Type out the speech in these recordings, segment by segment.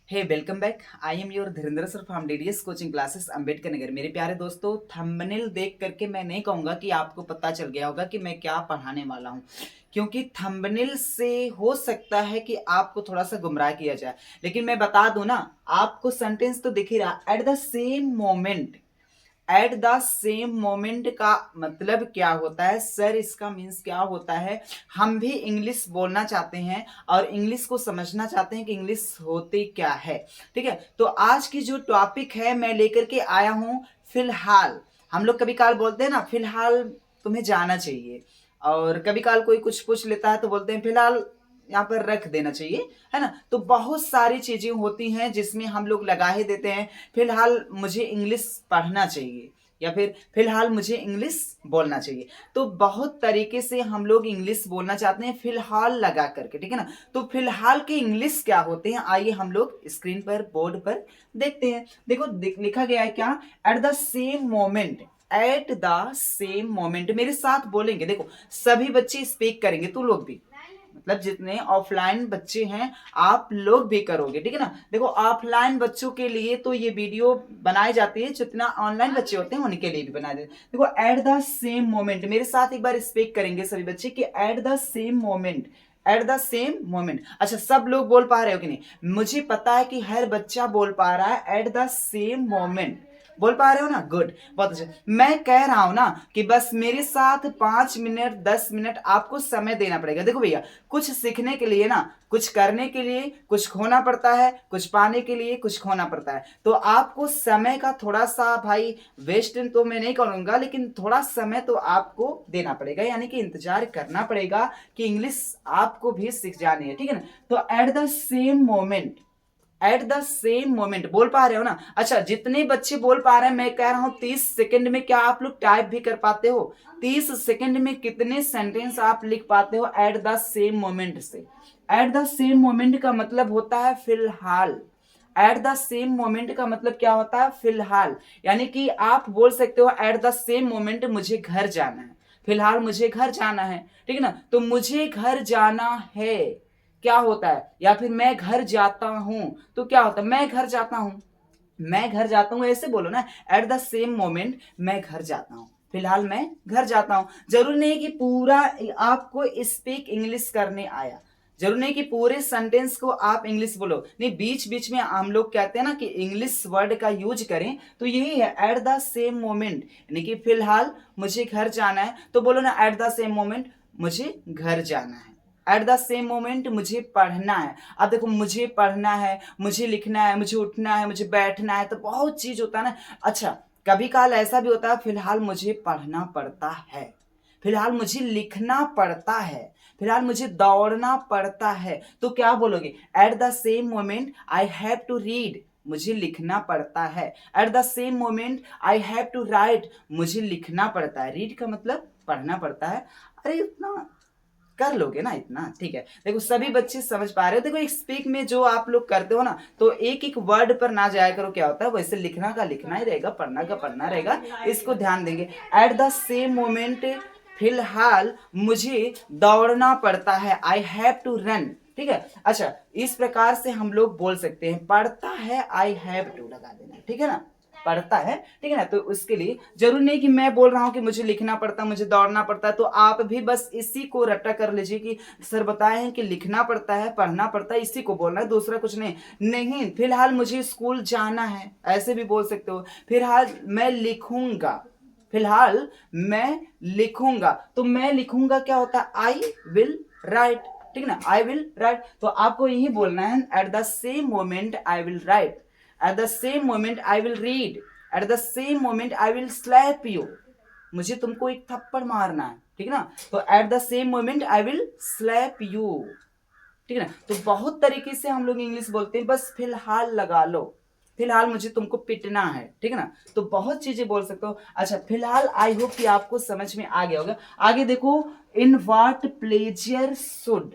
Hey welcome back. I am your Dhirendra sir from DDS coaching classes Ambedkar Nagar. मेरे प्यारे दोस्तों, thumbnail देख करके मैं नहीं कहूँगा कि आपको पता चल गया होगा कि मैं क्या पढ़ाने वाला हूँ, क्योंकि थंबनेल से हो सकता है कि आपको थोड़ा सा गुमराह किया जाए। लेकिन मैं बता दूं ना, आपको सेंटेंस तो दिख ही रहा, eight the same moment. Eight the same moment का मतलब क्या होता है सर? इसका मीन्स क्या होता है? हम भी इंग्लिश बोलना चाहते हैं और इंग्लिश को समझना चाहते हैं कि इंग्लिश होती क्या है। ठीक है, तो आज की जो टॉपिक है मैं लेकर के आया हूं फिलहाल। हम लोग कभी काल बोलते हैं ना, फिलहाल तुम्हें जाना चाहिए। और कभी काल कोई कुछ पूछ लेता है तो बोलते हैं फिलहाल यहाँ पर रख देना चाहिए, है ना। तो बहुत सारी चीजें होती हैं जिसमें हम लोग लगा ही देते हैं फिलहाल मुझे इंग्लिश पढ़ना चाहिए या फिर फिलहाल मुझे इंग्लिश बोलना चाहिए। तो बहुत तरीके से हम लोग इंग्लिश बोलना चाहते हैं फिलहाल लगा करके, ठीक है ना। तो फिलहाल के इंग्लिश क्या होते हैं, आइए हम लोग स्क्रीन पर बोर्ड पर देखते हैं। देखो लिखा गया है क्या, eight the same moment. Eight the same moment मेरे साथ बोलेंगे, देखो सभी बच्चे स्पीक करेंगे, तू लोग भी, मतलब जितने ऑफलाइन बच्चे हैं आप लोग भी करोगे, ठीक है ना। देखो ऑफलाइन बच्चों के लिए तो ये वीडियो बनाई जाती है, जितना ऑनलाइन बच्चे होते हैं उनके लिए भी बनाई जाती है। देखो एट द सेम मोमेंट मेरे साथ एक बार स्पीक करेंगे सभी बच्चे कि eight the same moment. Eight the same moment. अच्छा, सब लोग बोल पा रहे हो कि नहीं? मुझे पता है कि हर बच्चा बोल पा रहा है एट द सेम मोमेंट। बोल पा रहे हो ना, गुड, बहुत अच्छा। मैं कह रहा हूं ना कि बस मेरे साथ 5 मिनट 10 मिनट आपको समय देना पड़ेगा। देखो भैया, कुछ सीखने के लिए ना, कुछ करने के लिए कुछ खोना पड़ता है, कुछ पाने के लिए कुछ खोना पड़ता है। तो आपको समय का थोड़ा सा भाई वेस्ट तो मैं नहीं करूंगा, लेकिन थोड़ा समय तो आपको देना पड़ेगा, यानी कि इंतजार करना पड़ेगा कि इंग्लिश आपको भी सीख जानी है, ठीक है ना। तो eight the same moment, eight the same moment बोल पा रहे हो ना। अच्छा, जितने बच्चे बोल पा रहे हैं मैं कह रहा हूं 30 सेकंड में क्या आप लोग टाइप भी कर पाते हो? 30 सेकंड में कितने सेंटेंस आप लिख पाते हो एट द सेम मोमेंट से? एट द सेम मोमेंट का मतलब होता है फिलहाल। एट द सेम मोमेंट का मतलब क्या होता है? फिलहाल। यानी कि आप बोल सकते हो एट द सेम मोमेंट मुझे घर जाना है, फिलहाल मुझे घर जाना है, ठीक है ना। तो मुझे घर जाना है क्या होता है, या फिर मैं घर जाता हूं तो क्या होता है? मैं घर जाता हूं, मैं घर जाता हूं, ऐसे बोलो ना। एट द सेम मोमेंट मैं घर जाता हूं, फिलहाल मैं घर जाता हूं। जरूरी नहीं कि पूरा आपको स्पीक इंग्लिश करने आया, जरूरी नहीं कि पूरे सेंटेंस को आप इंग्लिश बोलो, नहीं, बीच बीच में हम लोग कहते हैं ना कि इंग्लिश वर्ड का यूज करें, तो यही है एट द सेम मोमेंट। यानी कि फिलहाल मुझे घर जाना है तो बोलो ना एट द सेम मोमेंट मुझे घर जाना है। एट द सेम मोमेंट मुझे पढ़ना है। अब देखो, मुझे पढ़ना है, मुझे लिखना है, मुझे उठना है, मुझे बैठना है, तो बहुत चीज होता है ना। अच्छा, कभी काल ऐसा भी होता है फिलहाल मुझे पढ़ना पड़ता है, फिलहाल मुझे लिखना पड़ता है, फिलहाल मुझे दौड़ना पड़ता है, तो क्या बोलोगे? At the same moment I have to read, मुझे लिखना पड़ता है। At the same moment I have to write, मुझे लिखना पड़ता है। रीड का मतलब पढ़ना पड़ता है। अरे इतना कर लोगे ना, इतना ठीक है। देखो सभी बच्चे समझ पा रहे हो। देखो एक स्पीक में जो आप लोग करते हो ना, तो एक एक वर्ड पर ना जाया करो, क्या होता है वैसे लिखना का लिखना ही रहेगा, पढ़ना का पढ़ना रहेगा, इसको ध्यान देंगे। एट द सेम मोमेंट फिलहाल मुझे दौड़ना पड़ता है, आई हैव टू रन, ठीक है। अच्छा, इस प्रकार से हम लोग बोल सकते हैं, पढ़ता है आई हैव टू लगा देना, ठीक है ना, पढ़ता है, ठीक है ना। तो उसके लिए जरूरी नहीं कि मैं बोल रहा हूं कि मुझे लिखना पड़ता है, मुझे दौड़ना पड़ता है, तो आप भी बस इसी को रट्टा कर लीजिए कि सर बताए हैं कि लिखना पड़ता है, पढ़ना पड़ता है, इसी को बोलना है, दूसरा कुछ नहीं। नहीं, फिलहाल मुझे स्कूल जाना है, ऐसे भी बोल सकते हो। फिलहाल मैं लिखूंगा, फिलहाल मैं लिखूंगा, तो मैं लिखूंगा क्या होता है? आई विल राइट, ठीक है ना, आई विल राइट। तो आपको यही बोलना है, at the same moment I will write, eight the same moment I will read, eight the same moment I will slap you, मुझे तुमको एक थप्पड़ मारना है, ठीक है ना। तो eight the same moment I will slap you, ठीक है ना। तो बहुत तरीके से हम लोग इंग्लिश बोलते हैं, बस फिलहाल लगा लो, फिलहाल मुझे तुमको पिटना है, ठीक है ना। तो बहुत चीजें बोल सकते हो। अच्छा, फिलहाल आई होप कि आपको समझ में आ गया होगा। आगे देखो, in what pleasure should,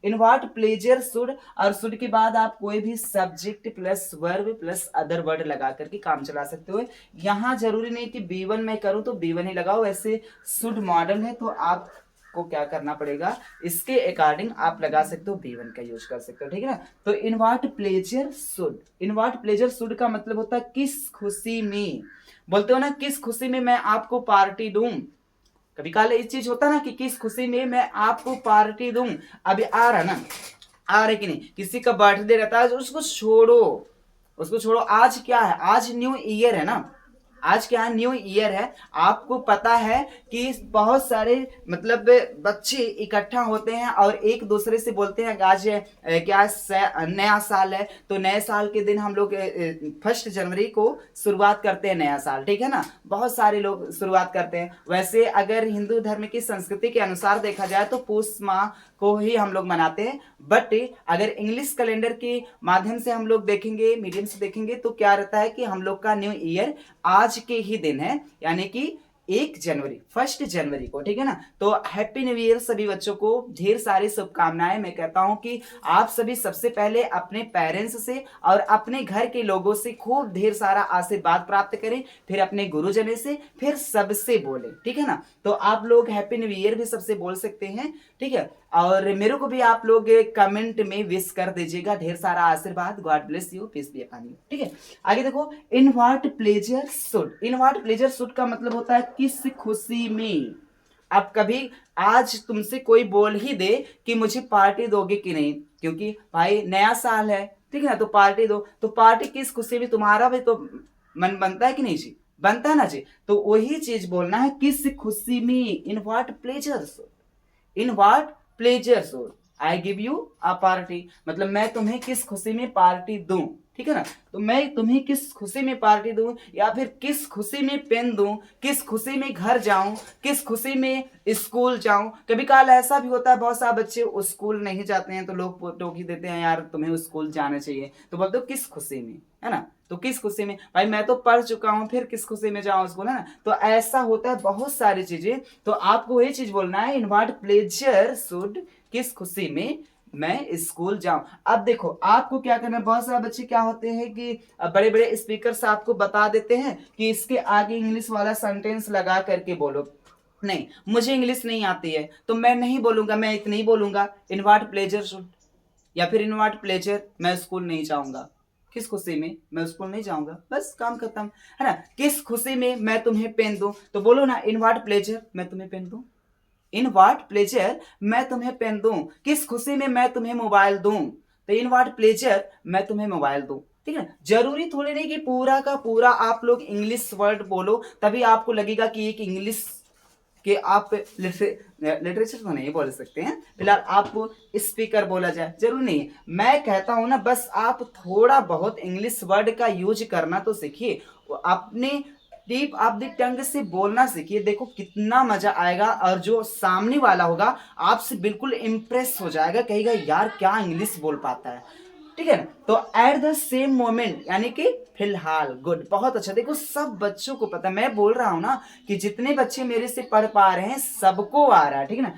in what pleasure should, और शुड के बाद आप कोई भी subject plus verb plus other word लगा करके काम चला सकते हो। यहां जरूरी नहीं कि B1 में करूं तो B1 ही लगाओ, वैसे शुड मॉडल है तो आप आपको क्या करना पड़ेगा, इसके अकॉर्डिंग आप लगा सकते हो B1 का यूज कर सकते हो, ठीक है ना। तो इन what pleasure should, in what pleasure should का मतलब होता है किस खुशी में, बोलते हो ना किस खुशी में मैं आपको पार्टी दूं, कभी काल इस चीज होता है ना कि किस खुशी में मैं आपको पार्टी दूं। अभी आ रहा ना, आ रहा है कि नहीं, किसी का बर्थडे रहता है, उसको छोड़ो, उसको छोड़ो। आज क्या है, आज न्यू ईयर है ना, आज क्या है, न्यू ईयर है। आपको पता है कि बहुत सारे मतलब बच्चे इकट्ठा होते हैं और एक दूसरे से बोलते हैं आज क्या नया साल है, तो नए साल के दिन हम लोग 1 जनवरी को शुरुआत करते हैं नया साल, ठीक है ना। बहुत सारे लोग शुरुआत करते हैं। वैसे अगर हिंदू धर्म की संस्कृति के अनुसार देखा जाए तो पुष माह को ही हम लोग मनाते हैं, बट अगर इंग्लिश कैलेंडर के माध्यम से हम लोग देखेंगे, मीडियम से देखेंगे, तो क्या रहता है कि हम लोग का न्यू ईयर आज के ही दिन है, यानी कि 1 जनवरी को, ठीक है ना। तो हैप्पी न्यू ईयर सभी बच्चों को, ढेर सारी शुभकामनाएं। मैं कहता हूं कि आप सभी सबसे पहले अपने पेरेंट्स से और अपने घर के लोगों से खूब ढेर सारा आशीर्वाद प्राप्त करें, फिर अपने गुरुजनों से, फिर सबसे बोले, ठीक है ना। तो आप लोग हैप्पी न्यू ईयर भी सबसे बोल सकते हैं, ठीक है। और मेरे को भी आप लोग कमेंट में विश कर दीजिएगा, ढेर सारा आशीर्वाद। God bless you, peace be upon you, ठीक है। आगे देखो, in what pleasure should, in what pleasure should का मतलब होता है किस खुशी में। अब कभी आज तुमसे कोई बोल ही दे कि मुझे पार्टी दोगे कि नहीं, क्योंकि भाई नया साल है, ठीक है ना, तो पार्टी दो, तो पार्टी किस खुशी में, तुम्हारा भी तो मन बनता है कि नहीं जी, बनता है ना जी। तो वही चीज बोलना है, किस खुशी में, इन what pleasure should, in what pleasure should I give you a party, मतलब मैं तुम्हें किस खुशी में पार्टी दूं, ठीक है ना। तो मैं तुम्हें किस खुशी में पार्टी दूं, या फिर किस खुशी में पेन दूं, किस खुशी में घर जाऊं, किस खुशी में स्कूल जाऊं। कभी काल ऐसा भी होता है, बहुत सारे बच्चे स्कूल नहीं जाते हैं तो लोग टोकी देते हैं, यार तुम्हें स्कूल जाना चाहिए, तो बोलते हो किस खुशी में, है ना। तो किस खुशी में, भाई मैं तो पढ़ चुका हूं, फिर किस खुशी में जाऊं स्कूल, है ना। तो ऐसा होता है बहुत सारी चीजें। तो आपको ये चीज बोलना है, इन व्हाट प्लेजर शुड, किस खुशी में मैं स्कूल जाऊं। अब देखो आपको क्या करना है, बहुत सारे बच्चे क्या होते हैं कि बड़े बड़े स्पीकर से आपको बता देते हैं कि इसके आगे इंग्लिश वाला सेंटेंस लगा करके बोलो। नहीं, मुझे इंग्लिश नहीं आती है तो मैं नहीं बोलूंगा, मैं इतना ही बोलूंगा, इन व्हाट प्लेजर शुड, या फिर इन व्हाट प्लेजर मैं स्कूल नहीं जाऊंगा, किस खुशी में मैं स्कूल नहीं जाऊंगा, बस काम खत्म, है ना। किस खुशी में मैं तुम्हें पेन दूं, तो बोलो ना, इन व्हाट प्लेजर मैं तुम्हें पेन दूं, इन व्हाट प्लेजर मैं तुम्हें पेन दूं। किस खुशी में मैं तुम्हें मोबाइल दूं, तो इन व्हाट प्लेजर मैं तुम्हें मोबाइल दूं, ठीक है। जरूरी थोड़ी नहीं कि पूरा का पूरा आप लोग इंग्लिश वर्ड बोलो तभी आपको लगेगा कि एक इंग्लिश के आप लिटरेचर तो नहीं बोल सकते हैं, फिलहाल आपको स्पीकर बोला जाए, जरूरी नहीं है। मैं कहता हूं ना, बस आप थोड़ा बहुत इंग्लिश वर्ड का यूज करना तो सीखिए, अपने टिप ऑफ द टंग से बोलना सीखिए, देखो कितना मजा आएगा। और जो सामने वाला होगा आपसे बिल्कुल इंप्रेस हो जाएगा, कहेगा यार क्या इंग्लिश बोल पाता है, ठीक है ना। तो एट द सेम मोमेंट, यानी कि फिलहाल, गुड, बहुत अच्छा। देखो सब बच्चों को पता, मैं बोल रहा हूं ना कि जितने बच्चे मेरे से पढ़ पा रहे हैं सबको आ रहा है, ठीक है ना।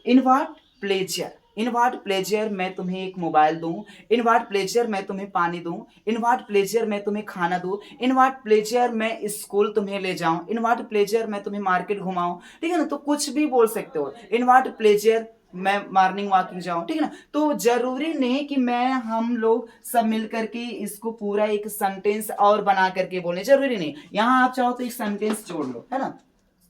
इन what pleasure, in what pleasure मैं तुम्हें एक मोबाइल दूं, इन व्हाट प्लेजर मैं तुम्हें पानी दूं, इन व्हाट प्लेजर मैं तुम्हें खाना दूं, इन व्हाट प्लेजर मैं स्कूल तुम्हें ले जाऊं, इन व्हाट प्लेजर मैं तुम्हें मार्केट घुमाऊं, ठीक है ना। तो कुछ भी बोल सकते हो, इन व्हाट प्लेजर मैं मॉर्निंग वॉकिंग जाऊं, ठीक है ना। तो जरूरी नहीं कि मैं हम लोग सब मिल करके इसको पूरा एक सेंटेंस और बना करके बोले, जरूरी नहीं। यहाँ आप चाहो तो एक सेंटेंस जोड़ लो, है ना,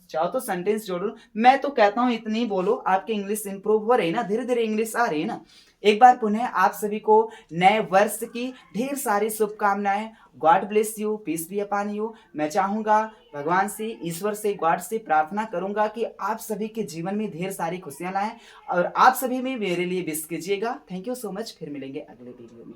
चाहो तो सेंटेंस जोड़ लो। मैं तो कहता हूं इतनी बोलो, आपकी इंग्लिश इंप्रूव हो रही है ना, धीरे धीरे इंग्लिश आ रही है ना। एक बार पुनः आप सभी को नए वर्ष की ढेर सारी शुभकामनाएं। God bless you, peace be upon you. मैं चाहूंगा भगवान से, ईश्वर से, गॉड से प्रार्थना करूंगा कि आप सभी के जीवन में ढेर सारी खुशियां लाएं, और आप सभी में मेरे लिए विश कीजिएगा। थैंक यू सो मच, फिर मिलेंगे अगले वीडियो में।